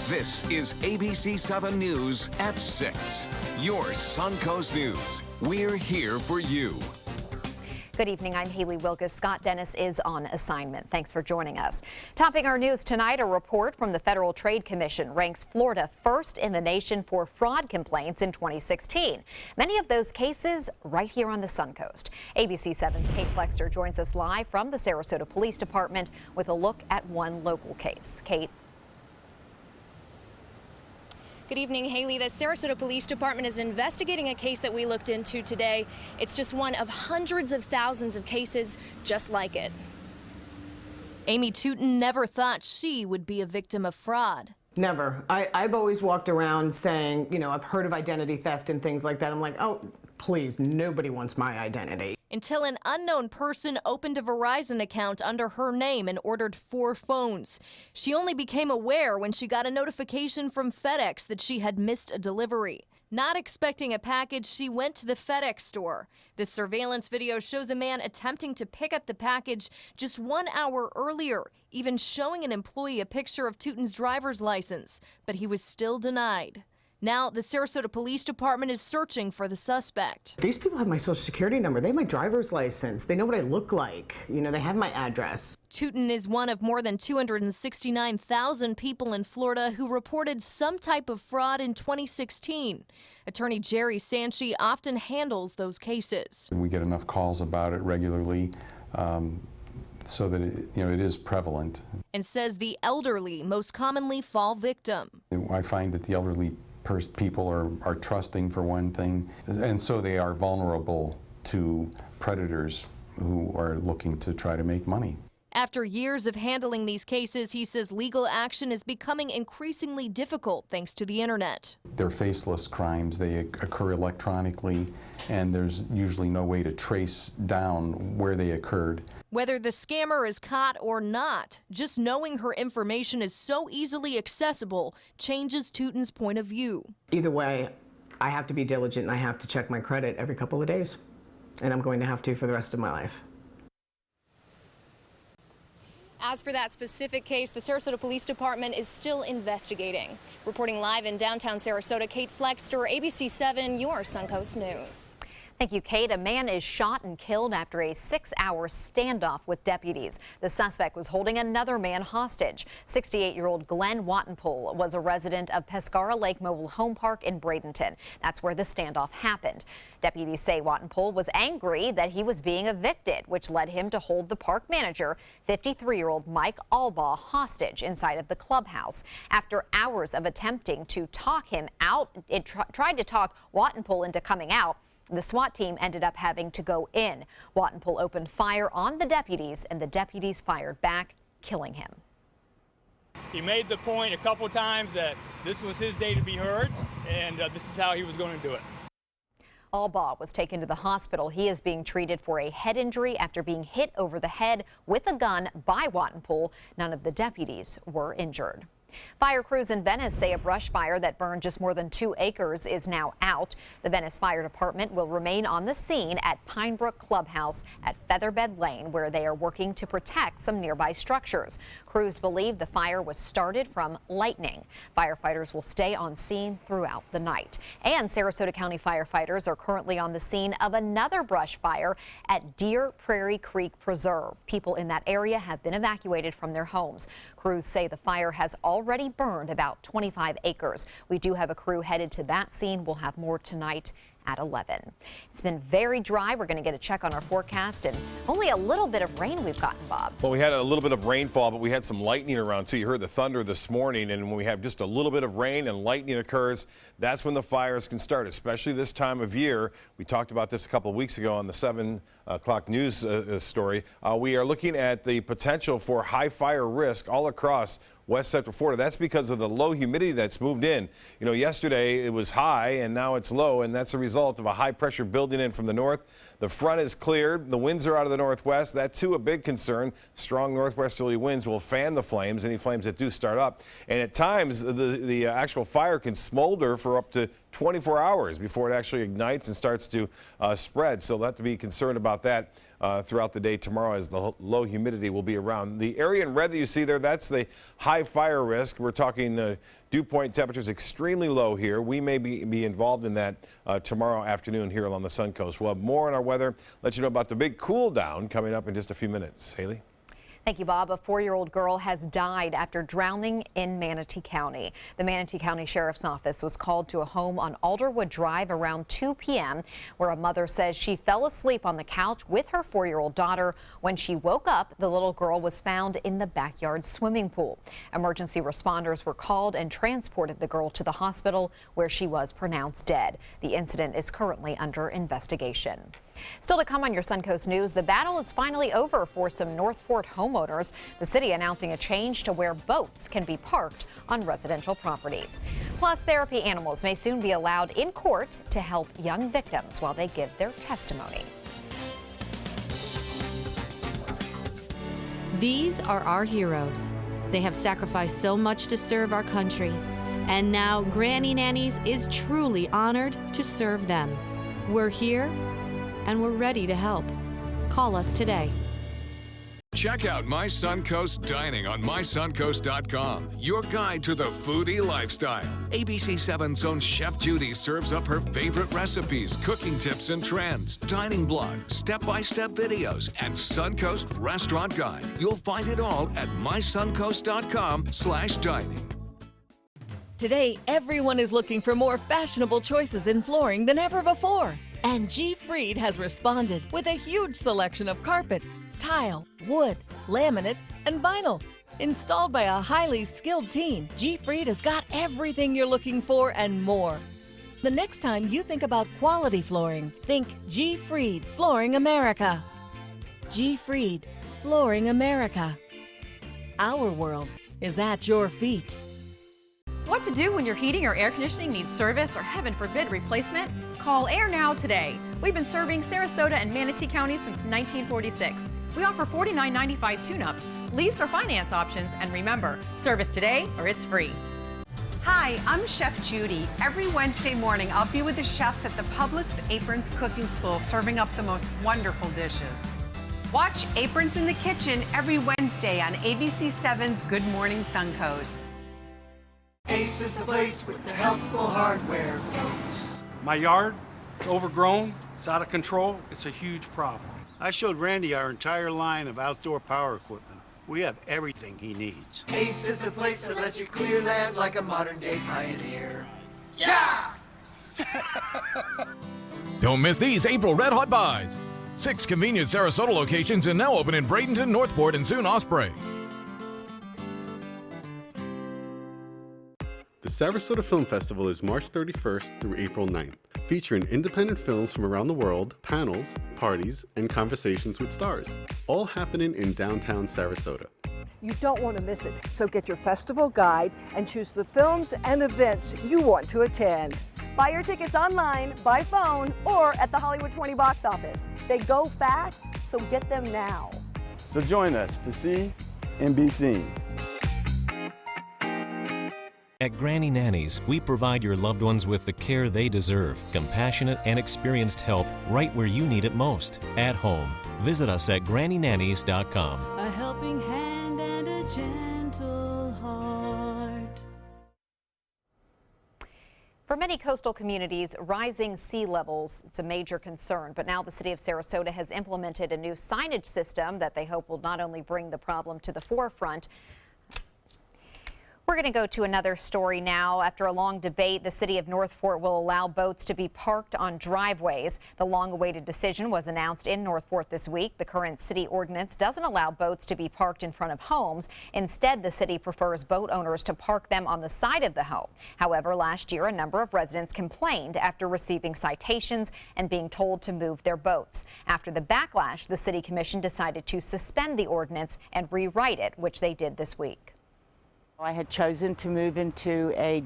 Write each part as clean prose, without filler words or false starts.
This is ABC7 News at 6. Your Suncoast News. We're here for you. Good evening. I'm Haley Wilkes. Scott Dennis is on assignment. Thanks for joining us. Topping our news tonight, a report from the Federal Trade Commission ranks Florida first in the nation for fraud complaints in 2016. Many of those cases right here on the Suncoast. ABC7's Kate Flexter joins us live from the Sarasota Police Department with a look at one local case. Kate. Good evening, Haley. The Sarasota Police Department is investigating a case that we looked into today. It's just one of hundreds of thousands of cases just like it. Amy Tootin never thought she would be a victim of fraud. Never. I've always walked around saying, you know, I've heard of identity theft and things like that. I'm like, oh, please, nobody wants my identity. Until an unknown person opened a Verizon account under her name and ordered 4 phones. She only became aware when she got a notification from FedEx that she had missed a delivery. Not expecting a package, she went to the FedEx store. This surveillance video shows a man attempting to pick up the package just 1 hour earlier, even showing an employee a picture of Tootin's driver's license, but he was still denied. Now, the Sarasota Police Department is searching for the suspect. These people have my social security number. They have my driver's license. They know what I look like. You know, they have my address. Tootin is one of more than 269,000 people in Florida who reported some type of fraud in 2016. Attorney Jerry Sanchi often handles those cases. We get enough calls about it regularly so that it is prevalent. And says the elderly most commonly fall victim. I find that the elderly people are trusting, for one thing, and so they are vulnerable to predators who are looking to try to make money. After years of handling these cases, he says legal action is becoming increasingly difficult thanks to the internet. They're faceless crimes. They occur electronically, and there's usually no way to trace down where they occurred. Whether the scammer is caught or not, just knowing her information is so easily accessible changes Tootin's point of view. Either way, I have to be diligent and I have to check my credit every couple of days. And I'm going to have to for the rest of my life. As for that specific case, the Sarasota Police Department is still investigating. Reporting live in downtown Sarasota, Kate Flexter, ABC7, your Suncoast News. Thank you, Kate. A man is shot and killed after a 6-hour standoff with deputies. The suspect was holding another man hostage. 68-year-old Glenn Wattenpool was a resident of Pescara Lake Mobile Home Park in Bradenton. That's where the standoff happened. Deputies say Wattenpool was angry that he was being evicted, which led him to hold the park manager, 53-year-old Mike Albaugh, hostage inside of the clubhouse. After hours of attempting to talk him out, it tried to talk Wattenpool into coming out. The SWAT team ended up having to go in. Wattenpool opened fire on the deputies, and the deputies fired back, killing him. He made the point a couple times that this was his day to be heard, and this is how he was going to do it. Albaugh was taken to the hospital. He is being treated for a head injury after being hit over the head with a gun by Wattenpool. None of the deputies were injured. Fire crews in Venice say a brush fire that burned just more than 2 acres is now out. The Venice Fire Department will remain on the scene at Pinebrook Clubhouse at Featherbed Lane, where they are working to protect some nearby structures. Crews believe the fire was started from lightning. Firefighters will stay on scene throughout the night. And Sarasota County firefighters are currently on the scene of another brush fire at Deer Prairie Creek Preserve. People in that area have been evacuated from their homes. Crews say the fire has already burned about 25 acres. We do have a crew headed to that scene. We'll have more tonight at 11. It's been very dry. We're going to get a check on our forecast, and only a little bit of rain we've gotten, Bob. Well, we had a little bit of rainfall, but we had some lightning around too. You heard the thunder this morning, and when we have just a little bit of rain and lightning occurs, that's when the fires can start, especially this time of year. We talked about this a couple of weeks ago on the 7 o'clock news story. We are looking at the potential for high fire risk all across West Central Florida. That's because of the low humidity that's moved in. You know, yesterday it was high and now it's low, and that's a result of a high pressure building in from the north. The front is cleared. The winds are out of the northwest. That too a big concern. Strong northwesterly winds will fan the flames, any flames that do start up. And at times the actual fire can smolder for up to 24 hours before it actually ignites and starts to spread. So we'll have to be concerned about that throughout the day tomorrow as the low humidity will be around. The area in red that you see there, that's the high fire risk. We're talking dew point temperatures extremely low here. We may be involved in that tomorrow afternoon here along the Suncoast. We'll have more on our weather, let you know about the big cool down coming up in just a few minutes. Haley? Thank you, Bob. A 4-year-old girl has died after drowning in Manatee County. The Manatee County Sheriff's Office was called to a home on Alderwood Drive around 2 p.m. where a mother says she fell asleep on the couch with her 4-year-old daughter. When she woke up, the little girl was found in the backyard swimming pool. Emergency responders were called and transported the girl to the hospital where she was pronounced dead. The incident is currently under investigation. Still to come on your Suncoast News, the battle is finally over for some Northport homeowners. The city announcing a change to where boats can be parked on residential property. Plus, therapy animals may soon be allowed in court to help young victims while they give their testimony. These are our heroes. They have sacrificed so much to serve our country. And now Granny Nannies is truly honored to serve them. We're here and we're ready to help. Call us today. Check out My Suncoast Dining on mysuncoast.com, your guide to the foodie lifestyle. ABC7's own Chef Judy serves up her favorite recipes, cooking tips and trends, dining blog, step-by-step videos, and Suncoast Restaurant Guide. You'll find it all at mysuncoast.com/dining. Today, everyone is looking for more fashionable choices in flooring than ever before. And G. Fried has responded with a huge selection of carpets, tile, wood, laminate, and vinyl. Installed by a highly skilled team, G. Fried has got everything you're looking for and more. The next time you think about quality flooring, think G. Fried Flooring America. G. Fried Flooring America. Our world is at your feet. What to do when your heating or air conditioning needs service or, heaven forbid, replacement? Call Air Now today. We've been serving Sarasota and Manatee County since 1946. We offer $49.95 tune-ups, lease or finance options, and remember, service today or it's free. Hi, I'm Chef Judy. Every Wednesday morning, I'll be with the chefs at the Publix Aprons Cooking School serving up the most wonderful dishes. Watch Aprons in the Kitchen every Wednesday on ABC7's Good Morning Suncoast. Ace is the place with the helpful hardware, folks. My yard, it's overgrown, it's out of control, it's a huge problem. I showed Randy our entire line of outdoor power equipment. We have everything he needs. Ace is the place that lets you clear land like a modern-day pioneer. Yeah! Don't miss these April Red Hot Buys. 6 convenient Sarasota locations and now open in Bradenton, Northport, and soon Osprey. The Sarasota Film Festival is March 31st through April 9th, featuring independent films from around the world, panels, parties, and conversations with stars, all happening in downtown Sarasota. You don't want to miss it, so get your festival guide and choose the films and events you want to attend. Buy your tickets online, by phone, or at the Hollywood 20 box office. They go fast, so get them now. So join us to see and be seen. At Granny Nannies, we provide your loved ones with the care they deserve, compassionate and experienced help right where you need it most, at home. Visit us at grannynannies.com. A helping hand and a gentle heart. For many coastal communities, rising sea levels, it's a major concern, but now the city of Sarasota has implemented a new signage system that they hope will not only bring the problem to the forefront. We're going to go to another story now. After a long debate, the city of Northport will allow boats to be parked on driveways. The long-awaited decision was announced in Northport this week. The current city ordinance doesn't allow boats to be parked in front of homes. Instead, the city prefers boat owners to park them on the side of the home. However, last year, a number of residents complained after receiving citations and being told to move their boats. After the backlash, the city commission decided to suspend the ordinance and rewrite it, which they did this week. I had chosen to move into a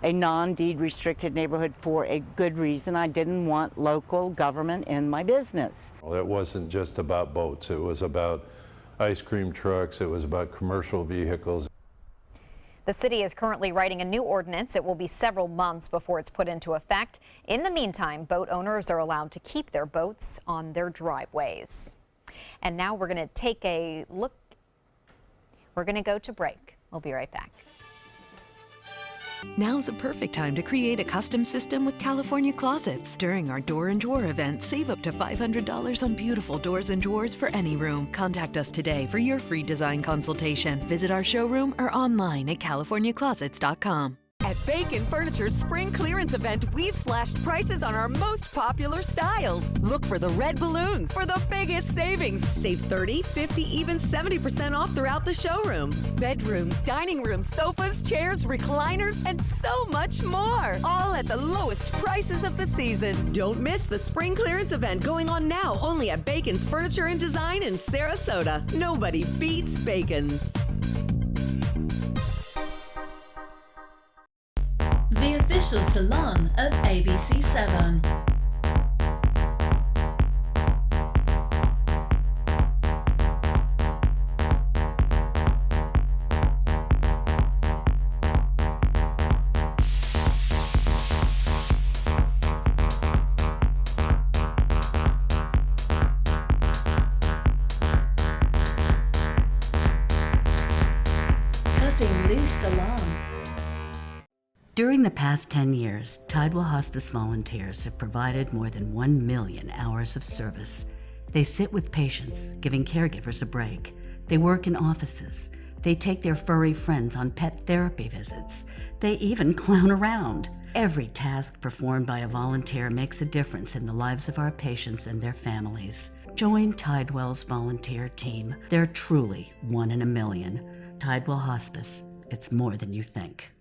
non-deed restricted neighborhood for a good reason. I didn't want local government in my business. Well, it wasn't just about boats. It was about ice cream trucks. It was about commercial vehicles. The city is currently writing a new ordinance. It will be several months before it's put into effect. In the meantime, boat owners are allowed to keep their boats on their driveways. And now we're going to take a look. We're going to go to break. We'll be right back. Now's the perfect time to create a custom system with California Closets. During our Door and Drawer event, save up to $500 on beautiful doors and drawers for any room. Contact us today for your free design consultation. Visit our showroom or online at californiaclosets.com. At Bacon Furniture's spring clearance event, we've slashed prices on our most popular styles. Look for the red balloons for the biggest savings. Save 30, 50, even 70% off throughout the showroom. Bedrooms, dining rooms, sofas, chairs, recliners, and so much more. All at the lowest prices of the season. Don't miss the spring clearance event going on now only at Bacon's Furniture and Design in Sarasota. Nobody beats Bacon's. The official salon of ABC7. Cutting loose salon. During the past 10 years, Tidewell Hospice volunteers have provided more than 1 million hours of service. They sit with patients, giving caregivers a break. They work in offices. They take their furry friends on pet therapy visits. They even clown around. Every task performed by a volunteer makes a difference in the lives of our patients and their families. Join Tidewell's volunteer team. They're truly 1 in a million. Tidewell Hospice. It's more than you think.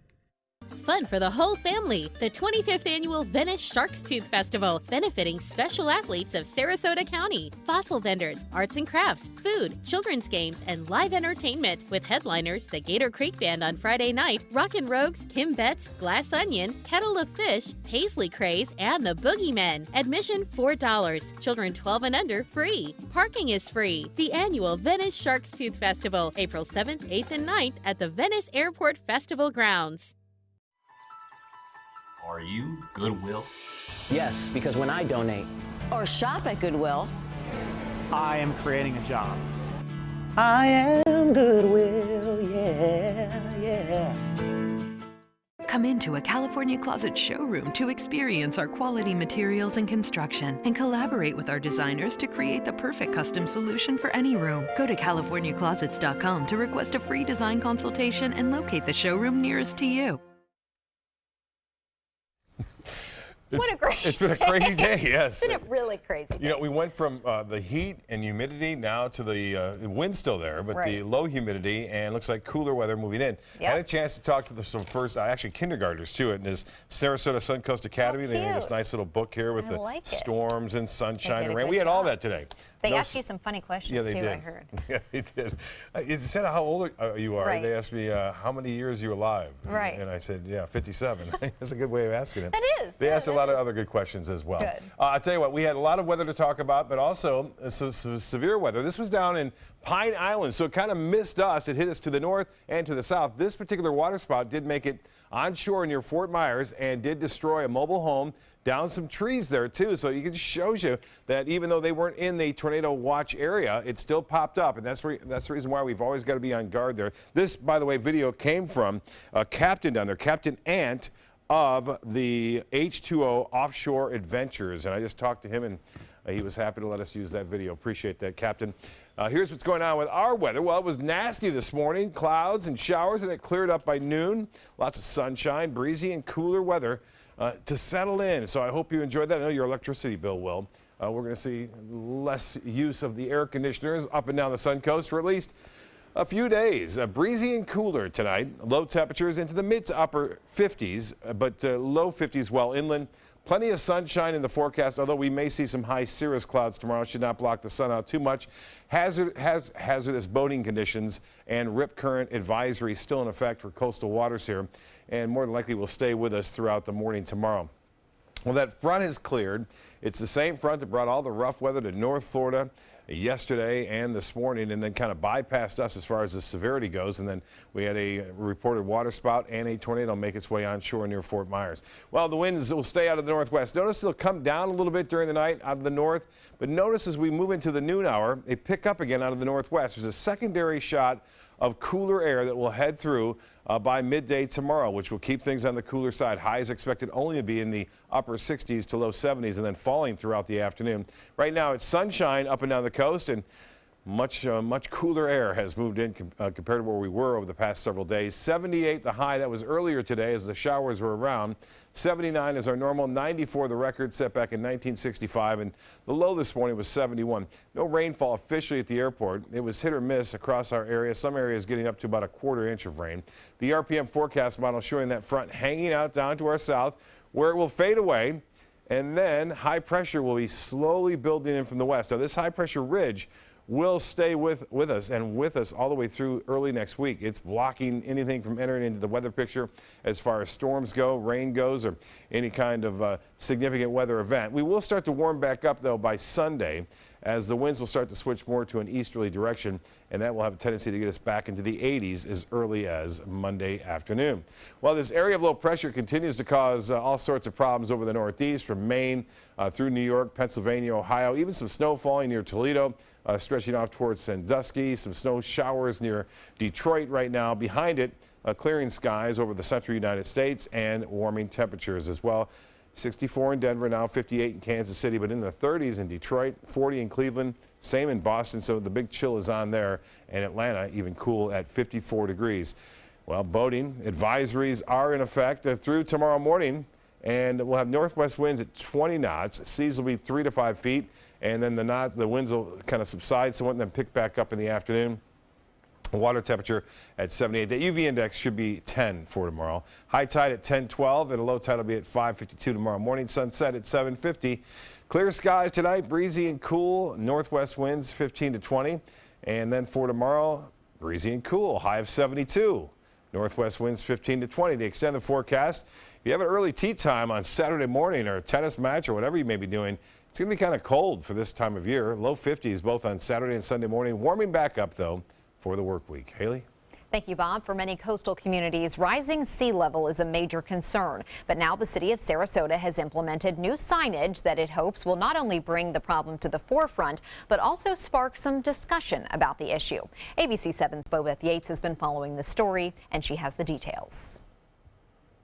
Fun for the whole family. The 25th Annual Venice Shark's Tooth Festival, benefiting special athletes of Sarasota County. Fossil vendors, arts and crafts, food, children's games, and live entertainment. With headliners, the Gator Creek Band on Friday night, Rockin' Rogues, Kim Betts, Glass Onion, Kettle of Fish, Paisley Craze, and the Boogeymen. Admission $4. Children 12 and under free. Parking is free. The annual Venice Shark's Tooth Festival, April 7th, 8th, and 9th at the Venice Airport Festival grounds. Are you Goodwill? Yes, because when I donate or shop at Goodwill, I am creating a job. I am Goodwill, yeah, yeah. Come into a California Closet showroom to experience our quality materials and construction and collaborate with our designers to create the perfect custom solution for any room. Go to californiaclosets.com to request a free design consultation and locate the showroom nearest to you. What a great It's been a crazy day, yes. It's been a really crazy day. You know, we went from the heat and humidity now to the wind still there, but the low humidity and looks like cooler weather moving in. Yep. I had a chance to talk to some first, actually kindergartners too, at this Sarasota Suncoast Academy. They made this nice little book here with the storms and sunshine and rain. We had all that today. They asked you some funny questions too, I heard. Yeah, they did. Instead of how old you are, they asked me how many years you alive. Right. And I said, yeah, 57. That's a good way of asking it. That is. They asked a lot of other good questions as well. Good. I'll tell you what, we had a lot of weather to talk about, but also some severe weather. This was down in Pine Island, so it kind of missed us. It hit us to the north and to the south. This particular water spout did make it onshore near Fort Myers and did destroy a mobile home, down some trees there too. So it shows you that even though they weren't in the tornado watch area, it still popped up, and that's the reason why we've always got to be on guard there. This, by the way, video came from a captain down there, Captain Ant of the H2O Offshore Adventures, and I just talked to him, and he was happy to let us use that video. Appreciate that, Captain. Here's what's going on with our weather. Well, it was nasty this morning, clouds and showers, and it cleared up by noon. Lots of sunshine, breezy and cooler weather to settle in. So I hope you enjoyed that. I know your electricity bill will. We're going to see less use of the air conditioners up and down the Suncoast for at least a few days. Breezy and cooler tonight. Low temperatures into the mid to upper 50s, but low 50s while inland. Plenty of sunshine in the forecast, although we may see some high cirrus clouds tomorrow. Should not block the sun out too much. Hazardous boating conditions and rip current advisory still in effect for coastal waters here, and more than likely will stay with us throughout the morning tomorrow. Well, that front has cleared. It's the same front that brought all the rough weather to North Florida yesterday and this morning, and then kind of bypassed us as far as the severity goes. And then we had a reported waterspout and a tornado make its way onshore near Fort Myers. Well, the winds will stay out of the northwest. Notice they'll come down a little bit during the night out of the north, but notice as we move into the noon hour, they pick up again out of the northwest. There's a secondary shot of cooler air that will head through by midday tomorrow, which will keep things on the cooler side. Highs expected only to be in the upper 60s to low 70s and then falling throughout the afternoon. Right now it's sunshine up and down the coast, and much cooler air has moved in compared to where we were over the past several days. 78 the high, that was earlier today as the showers were around. 79 is our normal, 94 the record set back in 1965, and the low this morning was 71. No rainfall officially at the airport. It was hit or miss across our area, some areas getting up to about a quarter inch of rain. The RPM forecast model showing that front hanging out down to our south where it will fade away, and then high pressure will be slowly building in from the west. Now this high pressure ridge will stay with us and with us all the way through early next week. It's blocking anything from entering into the weather picture as far as storms go, rain goes, or any kind of significant weather event. We will start to warm back up, though, by Sunday as the winds will start to switch more to an easterly direction, and that will have a tendency to get us back into the 80s as early as Monday afternoon. Well, this area of low pressure continues to cause all sorts of problems over the northeast from Maine through New York, Pennsylvania, Ohio, even some snow falling near Toledo. Stretching off towards Sandusky, some snow showers near Detroit right now. Behind it, clearing skies over the central United States and warming temperatures as well. 64 in Denver now, 58 in Kansas City, but in the 30s in Detroit, 40 in Cleveland, same in Boston, so the big chill is on there. And Atlanta even cool at 54 degrees. Well, boating advisories are in effect through tomorrow morning, and we'll have northwest winds at 20 knots. Seas will be 3 to 5 feet. And then the winds will kind of subside somewhat and then pick back up in the afternoon. Water temperature at 78. The UV index should be 10 for tomorrow. High tide at 10:12 and a low tide will be at 5:52 tomorrow morning. Sunset at 7:50. Clear skies tonight, breezy and cool. Northwest winds 15 to 20. And then for tomorrow, breezy and cool. High of 72. Northwest winds 15 to 20. The extended forecast. If you have an early tee time on Saturday morning or a tennis match or whatever you may be doing, it's going to be kind of cold for this time of year. Low 50s both on Saturday and Sunday morning. Warming back up, though, for the work week. Haley? Thank you, Bob. For many coastal communities, rising sea level is a major concern. But now the city of Sarasota has implemented new signage that it hopes will not only bring the problem to the forefront, but also spark some discussion about the issue. ABC7's Bobeth Yates has been following the story, and she has the details.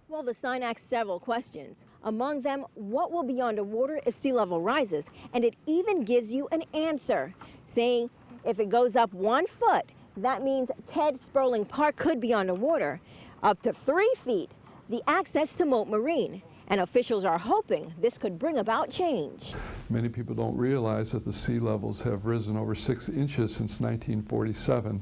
Well, the sign asks several questions. Among them, what will be underwater if sea level rises? And it even gives you an answer, saying if it goes up 1 foot, that means Ted Sperling Park could be underwater. Up to 3 feet, the access to Moat Marine. And officials are hoping this could bring about change. Many people don't realize that the sea levels have risen over 6 inches since 1947.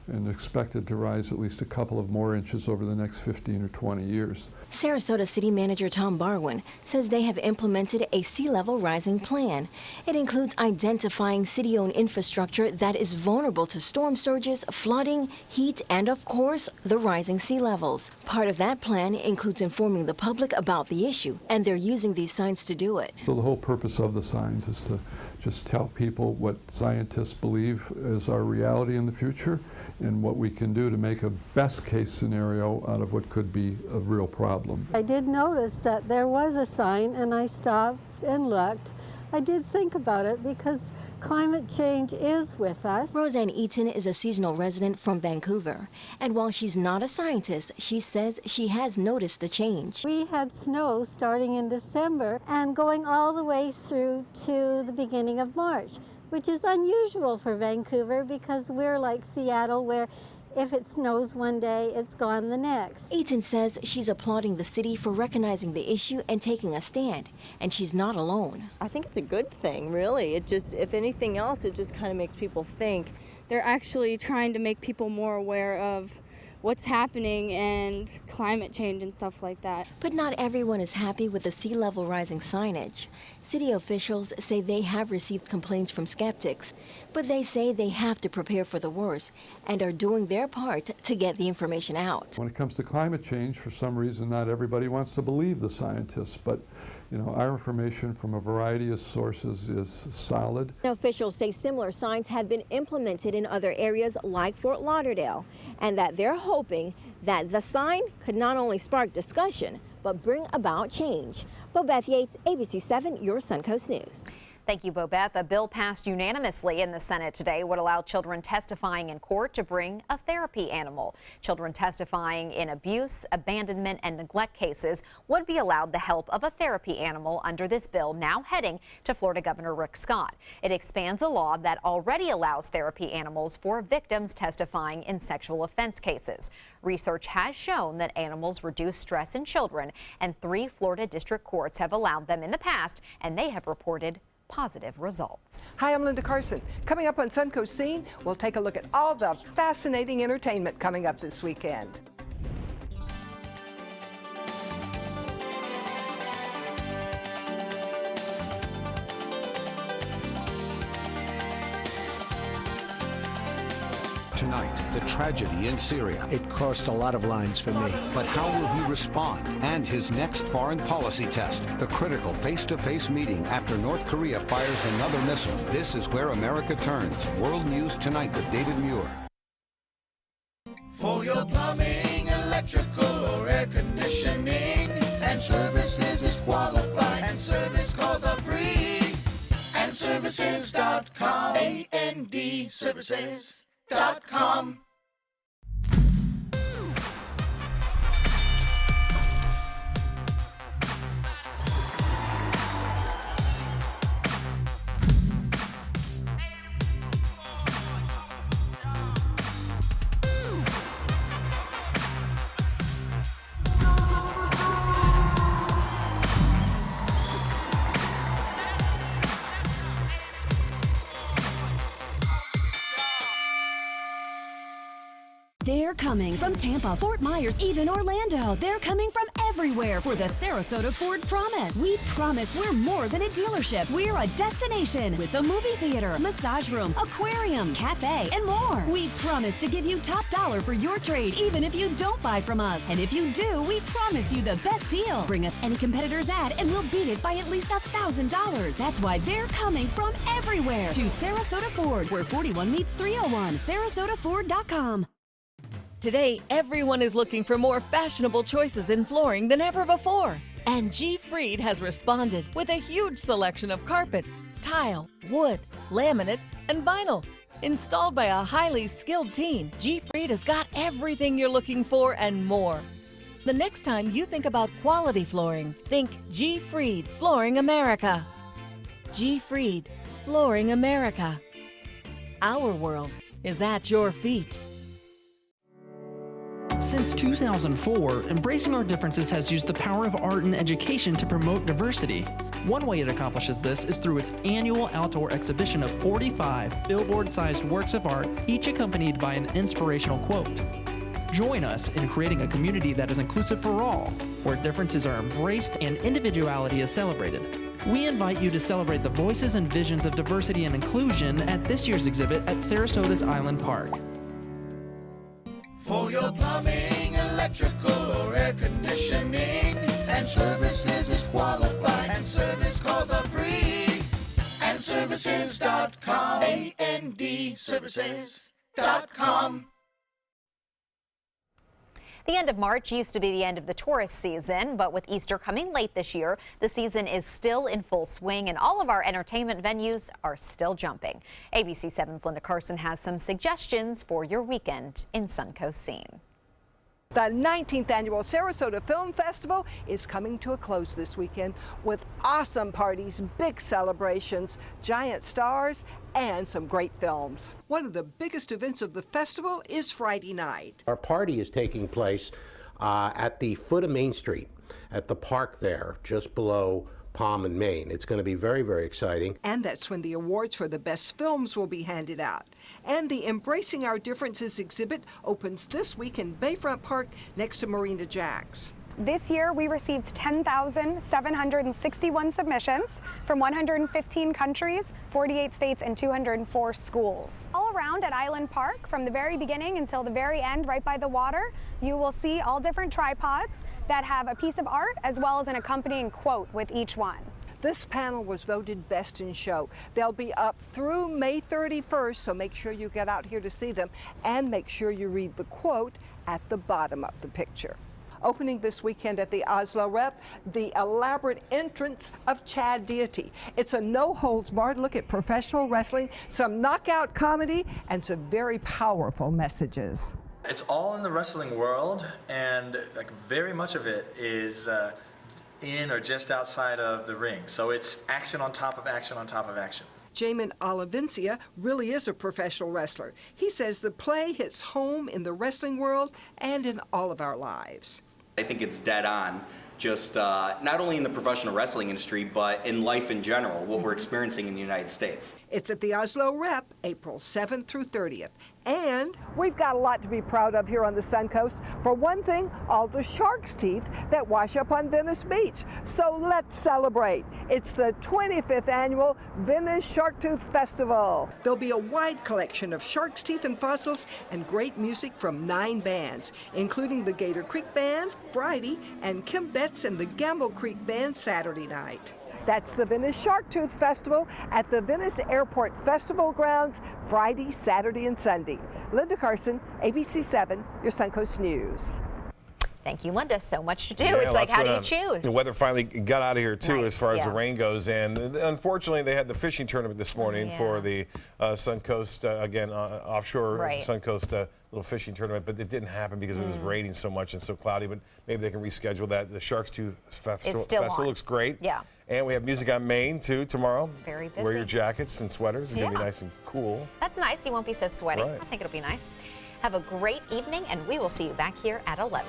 And expected to rise at least a couple of more inches over the next 15 or 20 years. Sarasota City Manager Tom Barwin says they have implemented a sea level rising plan. It includes identifying city-owned infrastructure that is vulnerable to storm surges, flooding, heat, and of course, the rising sea levels. Part of that plan includes informing the public about the issue, and they're using these signs to do it. So the whole purpose of the signs is to just tell people what scientists believe is our reality in the future and what we can do to make a best case scenario out of what could be a real problem. I did notice that there was a sign and I stopped and looked. I did think about it because climate change is with us. Roseanne Eaton is a seasonal resident from Vancouver. And while she's not a scientist, she says she has noticed the change. We had snow starting in December and going all the way through to the beginning of March, which is unusual for Vancouver because we're like Seattle where if it snows one day, it's gone the next. Eaton says she's applauding the city for recognizing the issue and taking a stand, and she's not alone. I think it's a good thing, really. It just, if anything else, it just kind of makes people think. They're actually trying to make people more aware of what's happening and climate change and stuff like that. But not everyone is happy with the sea level rising signage. City officials say they have received complaints from skeptics, but they say they have to prepare for the worst and are doing their part to get the information out. When it comes to climate change, for some reason, not everybody wants to believe the scientists, but our information from a variety of sources is solid. Officials say similar signs have been implemented in other areas like Fort Lauderdale, and that they're hoping that the sign could not only spark discussion, but bring about change. Bobeth Yates, ABC7, your Suncoast News. Thank you, Bobeth. A bill passed unanimously in the Senate today would allow children testifying in court to bring a therapy animal. Children testifying in abuse, abandonment, and neglect cases would be allowed the help of a therapy animal under this bill, now heading to Florida Governor Rick Scott. It expands a law that already allows therapy animals for victims testifying in sexual offense cases. Research has shown that animals reduce stress in children, and 3 Florida district courts have allowed them in the past, and they have reported positive results. Hi, I'm Linda Carson. Coming up on Suncoast Scene, we'll take a look at all the fascinating entertainment coming up this weekend. Tonight, the tragedy in Syria. It crossed a lot of lines for me. But how will he respond? And his next foreign policy test, the critical face-to-face meeting after North Korea fires another missile. This is where America turns. World News Tonight with David Muir. For your plumbing, electrical, or air conditioning, and services is qualified, and service calls are free. And services.com, A-N-D, services.com. They're coming from Tampa, Fort Myers, even Orlando. They're coming from everywhere for the Sarasota Ford Promise. We promise we're more than a dealership. We're a destination with a movie theater, massage room, aquarium, cafe, and more. We promise to give you top dollar for your trade, even if you don't buy from us. And if you do, we promise you the best deal. Bring us any competitor's ad and we'll beat it by at least $1,000. That's why they're coming from everywhere to Sarasota Ford, where 41 meets 301. SarasotaFord.com. Today, everyone is looking for more fashionable choices in flooring than ever before. And G. Fried has responded with a huge selection of carpets, tile, wood, laminate, and vinyl. Installed by a highly skilled team, G. Fried has got everything you're looking for and more. The next time you think about quality flooring, think G. Fried Flooring America. G. Fried Flooring America. Our world is at your feet. Since 2004, Embracing Our Differences has used the power of art and education to promote diversity. One way it accomplishes this is through its annual outdoor exhibition of 45 billboard-sized works of art, each accompanied by an inspirational quote. Join us in creating a community that is inclusive for all, where differences are embraced and individuality is celebrated. We invite you to celebrate the voices and visions of diversity and inclusion at this year's exhibit at Sarasota's Island Park. For your plumbing, electrical, or air conditioning, and services is qualified, and service calls are free. And services.com, A-N-D, services.com. The end of March used to be the end of the tourist season, but with Easter coming late this year, the season is still in full swing and all of our entertainment venues are still jumping. ABC7's Linda Carson has some suggestions for your weekend in Suncoast Scene. The 19th annual Sarasota Film Festival is coming to a close this weekend with awesome parties, big celebrations, giant stars, and some great films. One of the biggest events of the festival is Friday night. Our party is taking place at the foot of Main Street, at the park there, just below Palm and Maine. It's going to be very, very exciting. And that's when the awards for the best films will be handed out. And the Embracing Our Differences exhibit opens this week in Bayfront Park next to Marina Jack's. This year, we received 10,761 submissions from 115 countries, 48 states, and 204 schools. All around at Island Park, from the very beginning until the very end, right by the water, you will see all different tripods that have a piece of art as well as an accompanying quote with each one. This panel was voted best in show. They'll be up through May 31st, so make sure you get out here to see them and make sure you read the quote at the bottom of the picture. Opening this weekend at the Oslo Rep, the elaborate entrance of Chad Deity. It's a no-holds-barred look at professional wrestling, some knockout comedy, and some very powerful messages. It's all in the wrestling world, and like very much of it is in or just outside of the ring. So it's action on top of action on top of action. Jamin Olivencia really is a professional wrestler. He says the play hits home in the wrestling world and in all of our lives. I think it's dead on, just not only in the professional wrestling industry, but in life in general, what we're experiencing in the United States. It's at the Oslo Rep, April 7th through 30th. And we've got a lot to be proud of here on the Suncoast. For one thing, all the shark's teeth that wash up on Venice Beach. So let's celebrate. It's the 25th annual Venice Sharktooth Festival. There'll be a wide collection of shark's teeth and fossils and great music from 9 bands, including the Gator Creek Band Friday and Kim Betts and the Gamble Creek Band Saturday night. That's the Venice Sharktooth Festival at the Venice Airport Festival Grounds Friday, Saturday, and Sunday. Linda Carson, ABC7, your Suncoast News. Thank you, Linda. So much to do. It's like, how do you choose? The weather finally got out of here, too, Nice, as far as yeah. the rain goes. And unfortunately, they had the fishing tournament this morning for the Suncoast, offshore Suncoast little fishing tournament, but it didn't happen because it was raining so much and so cloudy. But maybe they can reschedule that. The Shark's Tooth Festival looks great. Yeah. And we have Music on Main, too, tomorrow. Very busy. Wear your jackets and sweaters. It's going to be nice and cool. That's nice. You won't be so sweaty. Right. I think it'll be nice. Have a great evening, and we will see you back here at 11.